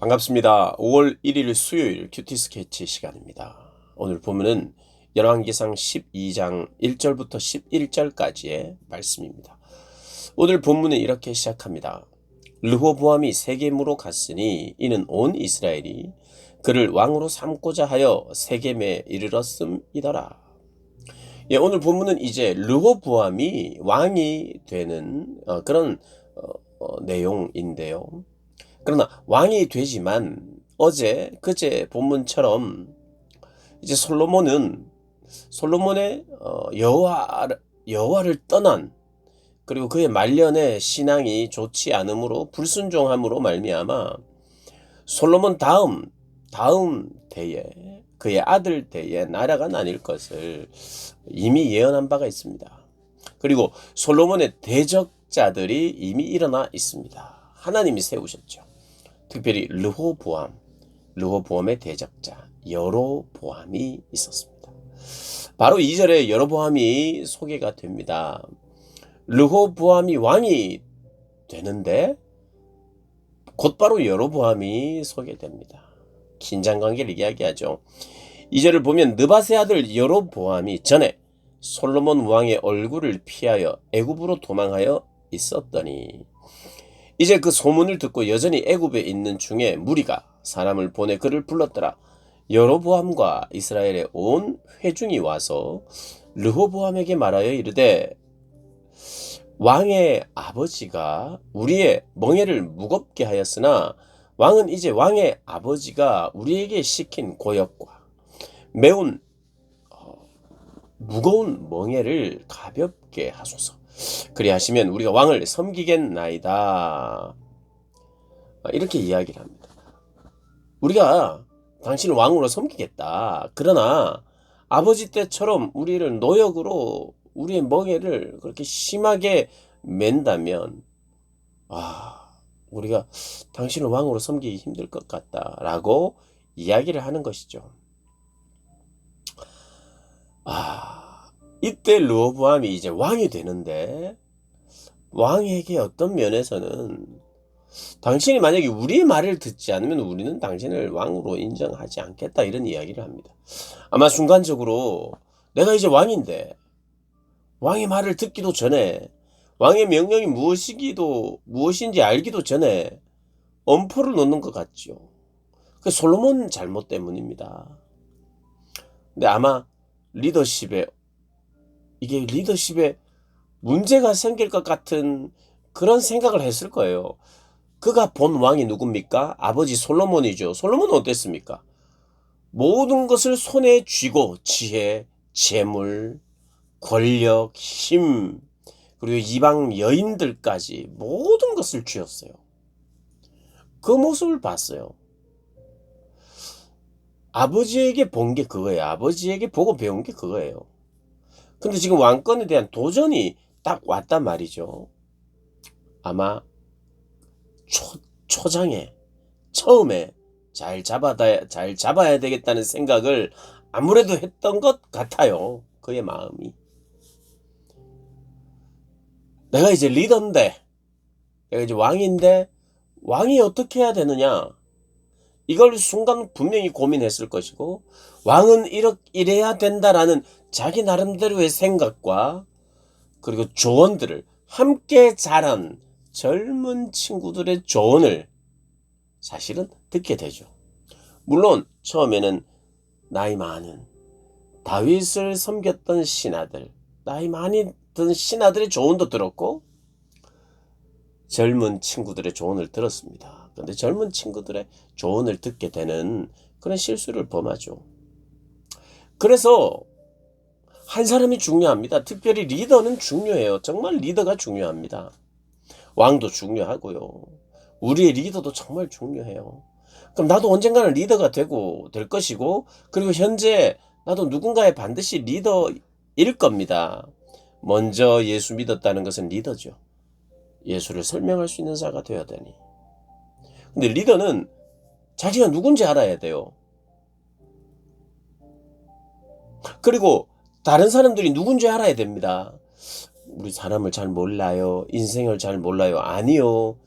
반갑습니다. 5월 1일 수요일 큐티 스케치 시간입니다. 오늘 보면은 열왕기상 12장 1절부터 11절까지의 말씀입니다. 오늘 본문은 이렇게 시작합니다. 르호보암이 세겜으로 갔으니 이는 온 이스라엘이 그를 왕으로 삼고자 하여 세겜에 이르렀음이더라. 오늘 본문은 이제 르호보암이 왕이 되는 그런 내용인데요. 그러나 왕이 되지만 그제 본문처럼 이제 솔로몬의 여호와를 떠난, 그리고 그의 말년에 신앙이 좋지 않으므로 불순종함으로 말미암아 솔로몬 다음 대에, 그의 아들 대에 나라가 나뉠 것을 이미 예언한 바가 있습니다. 그리고 솔로몬의 대적자들이 이미 일어나 있습니다. 하나님이 세우셨죠. 특별히 르호보암의 대적자 여로보암이 있었습니다. 바로 2절에 여로보암이 소개가 됩니다. 르호보암이 왕이 되는데 곧바로 여로보암이 소개됩니다. 긴장관계를 이야기하죠. 2절을 보면 느밧의 아들 여로보암이 전에 솔로몬 왕의 얼굴을 피하여 애굽으로 도망하여 있었더니 이제 그 소문을 듣고 여전히 애굽에 있는 중에 무리가 사람을 보내 그를 불렀더라. 여로보암과 이스라엘의 온 회중이 와서 르호보암에게 말하여 이르되 왕의 아버지가 우리의 멍에를 무겁게 하였으나 왕은 이제 왕의 아버지가 우리에게 시킨 고역과 매운 무거운 멍에를 가볍게 하소서. 그리하시면 우리가 왕을 섬기겠나이다. 이렇게 이야기를 합니다. 우리가 당신을 왕으로 섬기겠다. 그러나 아버지 때처럼 우리를 노역으로 우리의 멍에를 그렇게 심하게 맨다면 우리가 당신을 왕으로 섬기기 힘들 것 같다라고 이야기를 하는 것이죠. 이때 르호보암이 이제 왕이 되는데 왕에게 어떤 면에서는 당신이 만약에 우리의 말을 듣지 않으면 우리는 당신을 왕으로 인정하지 않겠다, 이런 이야기를 합니다. 아마 순간적으로 내가 이제 왕인데 왕의 말을 듣기도 전에, 왕의 명령이 무엇인지 알기도 전에 엄포를 놓는 것 같죠. 그 솔로몬 잘못 때문입니다. 근데 아마 리더십에 문제가 생길 것 같은 그런 생각을 했을 거예요. 그가 본 왕이 누굽니까? 아버지 솔로몬이죠. 솔로몬은 어땠습니까? 모든 것을 손에 쥐고 지혜, 재물, 권력, 힘, 그리고 이방 여인들까지 모든 것을 쥐었어요. 그 모습을 봤어요. 아버지에게 본 게 그거예요. 아버지에게 보고 배운 게 그거예요. 근데 지금 왕권에 대한 도전이 딱 왔단 말이죠. 아마 초장에 처음에 잘 잡아야 되겠다는 생각을 아무래도 했던 것 같아요. 그의 마음이. 내가 이제 리더인데, 내가 이제 왕인데 왕이 어떻게 해야 되느냐, 이걸 순간 분명히 고민했을 것이고, 왕은 이래야 된다라는 자기 나름대로의 생각과 그리고 조언들을 함께 자란 젊은 친구들의 조언을 사실은 듣게 되죠. 물론 처음에는 나이 많은 다윗을 섬겼던 신하들, 나이 많이 든 신하들의 조언도 들었고 젊은 친구들의 조언을 들었습니다. 그런데 젊은 친구들의 조언을 듣게 되는 그런 실수를 범하죠. 그래서 한 사람이 중요합니다. 특별히 리더는 중요해요. 정말 리더가 중요합니다. 왕도 중요하고요. 우리의 리더도 정말 중요해요. 그럼 나도 언젠가는 리더가 될 것이고, 그리고 현재 나도 누군가의 반드시 리더일 겁니다. 먼저 예수 믿었다는 것은 리더죠. 예수를 설명할 수 있는 자가 되어야 되니. 근데 리더는 자기가 누군지 알아야 돼요. 그리고 다른 사람들이 누군지 알아야 됩니다. 우리 사람을 잘 몰라요. 인생을 잘 몰라요. 아니요.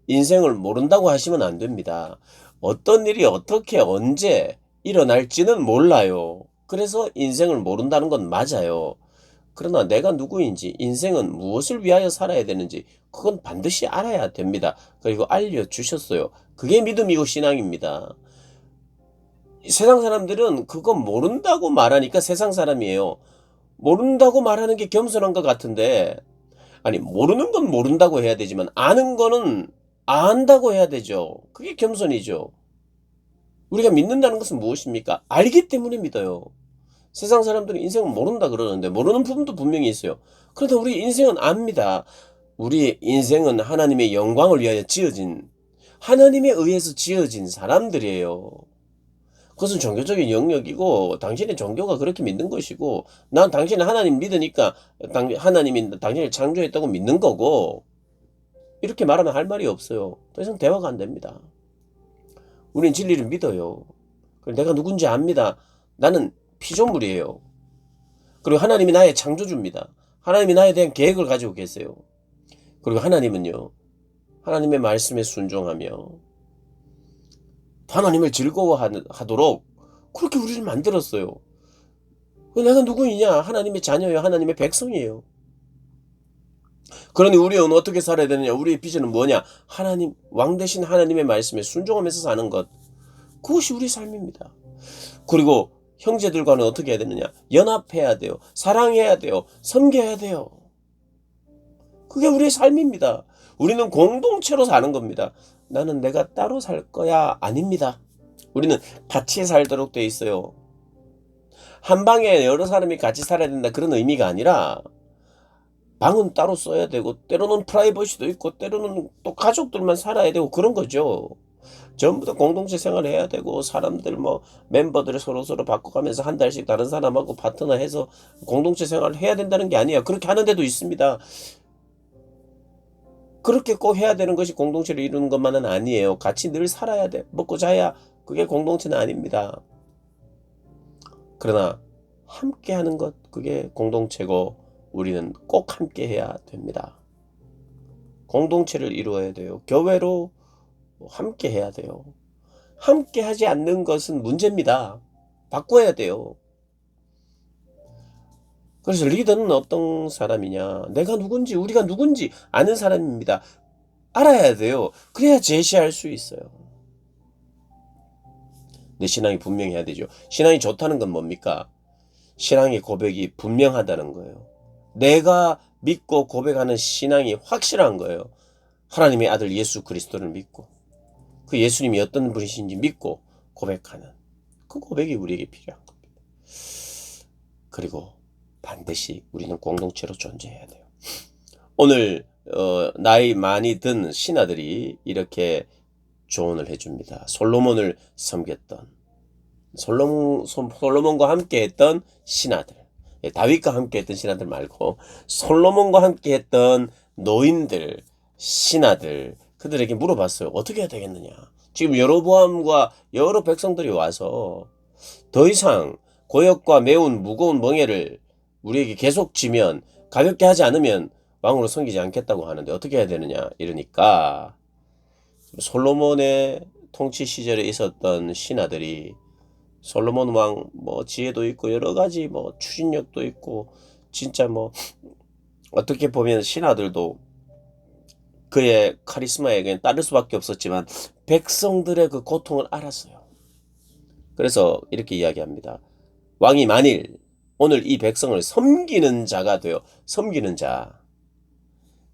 인생을 모른다고 하시면 안 됩니다. 어떤 일이 어떻게 언제 일어날지는 몰라요. 그래서 인생을 모른다는 건 맞아요. 그러나 내가 누구인지, 인생은 무엇을 위하여 살아야 되는지 그건 반드시 알아야 됩니다. 그리고 알려주셨어요. 그게 믿음이고 신앙입니다. 세상 사람들은 그거 모른다고 말하니까 세상 사람이에요. 모른다고 말하는 게 겸손한 것 같은데, 아니 모르는 건 모른다고 해야 되지만 아는 거는 안다고 해야 되죠. 그게 겸손이죠. 우리가 믿는다는 것은 무엇입니까? 알기 때문에 믿어요. 세상 사람들은 인생은 모른다 그러는데 모르는 부분도 분명히 있어요. 그런데 우리 인생은 압니다. 우리 인생은 하나님의 영광을 위하여 지어진, 하나님에 의해서 지어진 사람들이에요. 그것은 종교적인 영역이고 당신의 종교가 그렇게 믿는 것이고 난 당신은 하나님 믿으니까 하나님이 당신을 창조했다고 믿는 거고, 이렇게 말하면 할 말이 없어요. 더 이상 대화가 안 됩니다. 우리는 진리를 믿어요. 내가 누군지 압니다. 나는 피조물이에요. 그리고 하나님이 나의 창조주입니다. 하나님이 나에 대한 계획을 가지고 계세요. 그리고 하나님은요, 하나님의 말씀에 순종하며 하나님을 즐거워하도록 그렇게 우리를 만들었어요. 내가 누구이냐? 하나님의 자녀예요. 하나님의 백성이에요. 그러니 우리는 어떻게 살아야 되느냐? 우리의 비전은 뭐냐? 하나님, 왕 대신 하나님의 말씀에 순종하면서 사는 것. 그것이 우리 삶입니다. 그리고 형제들과는 어떻게 해야 되느냐? 연합해야 돼요. 사랑해야 돼요. 섬겨야 돼요. 그게 우리의 삶입니다. 우리는 공동체로 사는 겁니다. 나는 내가 따로 살 거야. 아닙니다. 우리는 같이 살도록 돼 있어요. 한 방에 여러 사람이 같이 살아야 된다 그런 의미가 아니라 방은 따로 써야 되고 때로는 프라이버시도 있고 때로는 또 가족들만 살아야 되고 그런 거죠. 전부 다 공동체 생활을 해야 되고 사람들 멤버들을 서로서로 바꿔가면서 한 달씩 다른 사람하고 파트너 해서 공동체 생활을 해야 된다는 게 아니에요. 그렇게 하는 데도 있습니다. 그렇게 꼭 해야 되는 것이 공동체를 이루는 것만은 아니에요. 같이 늘 살아야 돼. 먹고 자야 그게 공동체는 아닙니다. 그러나 함께 하는 것, 그게 공동체고 우리는 꼭 함께 해야 됩니다. 공동체를 이루어야 돼요. 교회로 함께 해야 돼요. 함께 하지 않는 것은 문제입니다. 바꿔야 돼요. 그래서 리더는 어떤 사람이냐? 내가 누군지, 우리가 누군지 아는 사람입니다. 알아야 돼요. 그래야 제시할 수 있어요. 내 신앙이 분명해야 되죠. 신앙이 좋다는 건 뭡니까? 신앙의 고백이 분명하다는 거예요. 내가 믿고 고백하는 신앙이 확실한 거예요. 하나님의 아들 예수 그리스도를 믿고 그 예수님이 어떤 분이신지 믿고 고백하는 그 고백이 우리에게 필요한 겁니다. 그리고 반드시 우리는 공동체로 존재해야 돼요. 오늘 나이 많이 든 신하들이 이렇게 조언을 해줍니다. 솔로몬을 섬겼던 솔로몬과 함께 했던 신하들, 다윗과 함께 했던 신하들 말고 솔로몬과 함께 했던 노인들, 신하들, 그들에게 물어봤어요. 어떻게 해야 되겠느냐? 지금 여로보암과 여러 백성들이 와서 더 이상 고역과 매운 무거운 멍에를 우리에게 계속 지면, 가볍게 하지 않으면 왕으로 섬기지 않겠다고 하는데 어떻게 해야 되느냐? 이러니까 솔로몬의 통치 시절에 있었던 신하들이, 솔로몬 왕 지혜도 있고 여러 가지 추진력도 있고 진짜 어떻게 보면 신하들도 그의 카리스마에 그냥 따를 수밖에 없었지만 백성들의 그 고통을 알았어요. 그래서 이렇게 이야기합니다. 왕이 만일 오늘 이 백성을 섬기는 자가 되어, 섬기는 자,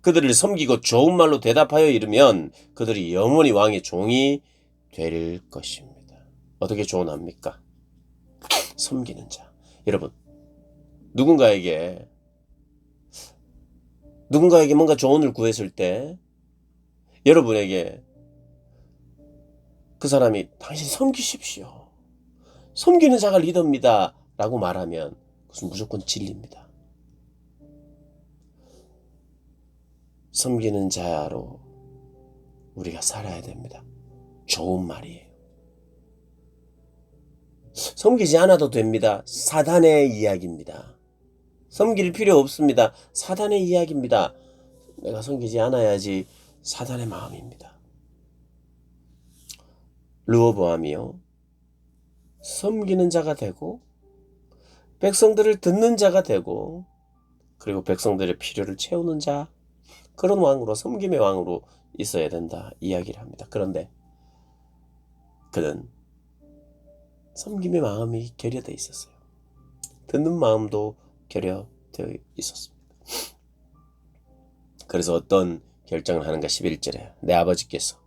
그들을 섬기고 좋은 말로 대답하여 이르면 그들이 영원히 왕의 종이 될 것입니다. 어떻게 조언합니까? 섬기는 자. 여러분, 누군가에게 뭔가 조언을 구했을 때 여러분에게 그 사람이 당신 섬기십시오, 섬기는 자가 리더입니다 라고 말하면 그것은 무조건 진리입니다. 섬기는 자로 우리가 살아야 됩니다. 좋은 말이에요. 섬기지 않아도 됩니다. 사단의 이야기입니다. 섬길 필요 없습니다. 사단의 이야기입니다. 내가 섬기지 않아야지, 사단의 마음입니다. 르호보암이요 섬기는 자가 되고 백성들을 듣는 자가 되고 그리고 백성들의 필요를 채우는 자, 그런 왕으로, 섬김의 왕으로 있어야 된다 이야기를 합니다. 그런데 그는 섬김의 마음이 결여되어 있었어요. 듣는 마음도 결여되어 있었습니다. 그래서 어떤 결정을 하는가 11절에 내 아버지께서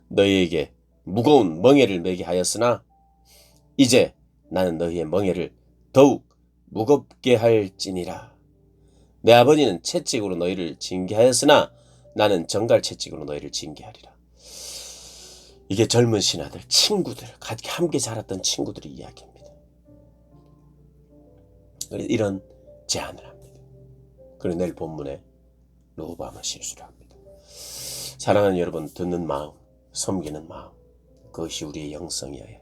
너희에게 무거운 멍에를 매게 하였으나 이제 나는 너희의 멍에를 더욱 무겁게 할지니라. 내 아버지는 채찍으로 너희를 징계하였으나 나는 정갈 채찍으로 너희를 징계하리라. 이게 젊은 신하들, 친구들, 함께 자랐던 친구들의 이야기입니다. 이런 제안을 합니다. 그리고 내일 본문에 르호보암은 실수를 합니다. 사랑하는 여러분, 듣는 마음, 섬기는 마음, 그것이 우리의 영성이어야 해요.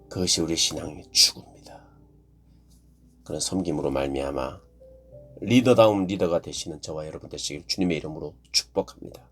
그것이 우리의 신앙의 축입니다. 그런 섬김으로 말미암아 리더다운 리더가 되시는 저와 여러분 되시길 주님의 이름으로 축복합니다.